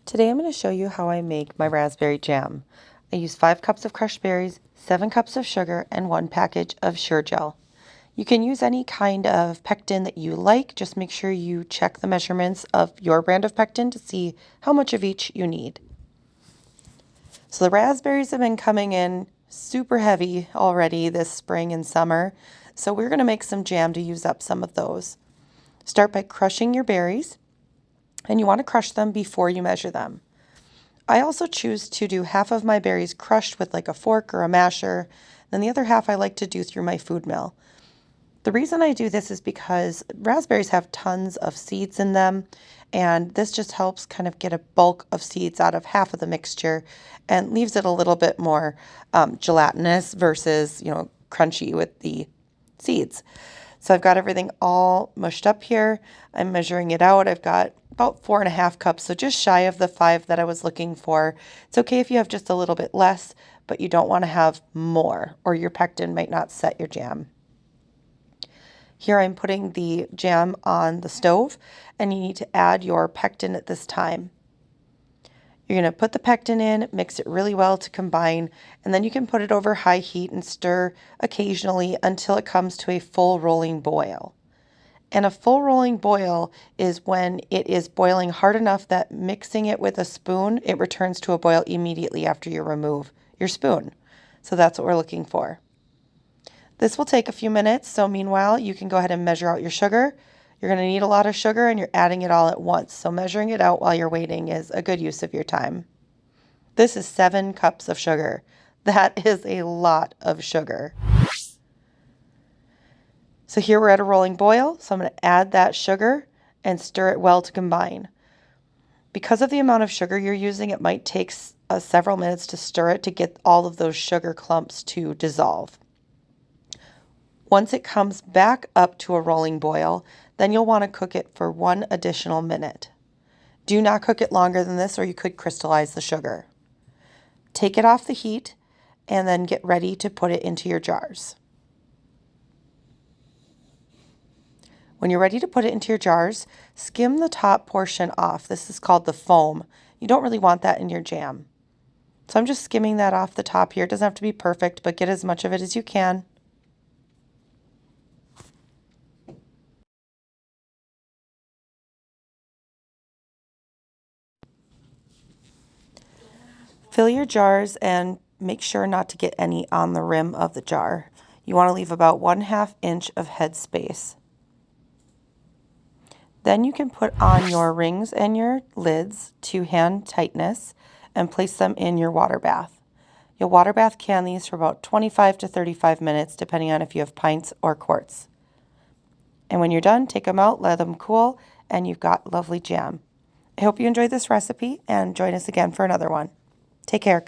Today I'm going to show you how I make my raspberry jam. I use 5 cups of crushed berries, 7 cups of sugar, and 1 package of Sure Gel. You can use any kind of pectin that you like. Just make sure you check the measurements of your brand of pectin to see how much of each you need. So the raspberries have been coming in super heavy already this spring and summer. So we're going to make some jam to use up some of those. Start by crushing your berries, and you want to crush them before you measure them. I also choose to do half of my berries crushed with like a fork or a masher, then the other half I like to do through my food mill. The reason I do this is because raspberries have tons of seeds in them, and this just helps kind of get a bulk of seeds out of half of the mixture and leaves it a little bit more gelatinous versus, crunchy with the seeds. So I've got everything all mushed up here. I'm measuring it out. I've got about 4.5 cups, so just shy of the 5 that I was looking for. It's okay if you have just a little bit less, but you don't want to have more, or your pectin might not set your jam. Here I'm putting the jam on the stove, and you need to add your pectin at this time. You're going to put the pectin in, mix it really well to combine, and then you can put it over high heat and stir occasionally until it comes to a full rolling boil. And a full rolling boil is when it is boiling hard enough that mixing it with a spoon, it returns to a boil immediately after you remove your spoon. So that's what we're looking for. This will take a few minutes, so meanwhile, you can go ahead and measure out your sugar. You're going to need a lot of sugar, and you're adding it all at once, so measuring it out while you're waiting is a good use of your time. This is 7 cups of sugar. That is a lot of sugar. So here we're at a rolling boil, so I'm going to add that sugar and stir it well to combine. Because of the amount of sugar you're using, it might take several minutes to stir it to get all of those sugar clumps to dissolve. Once it comes back up to a rolling boil, then you'll want to cook it for 1 additional minute. Do not cook it longer than this, or you could crystallize the sugar. Take it off the heat and then get ready to put it into your jars. When you're ready to put it into your jars, skim the top portion off. This is called the foam. You don't really want that in your jam. So I'm just skimming that off the top here. It doesn't have to be perfect, but get as much of it as you can. Fill your jars and make sure not to get any on the rim of the jar. You want to leave about 1/2 inch of head space. Then you can put on your rings and your lids to hand tightness and place them in your water bath. You'll water bath can these for about 25 to 35 minutes, depending on if you have pints or quarts. And when you're done, take them out, let them cool, and you've got lovely jam. I hope you enjoyed this recipe and join us again for another one. Take care.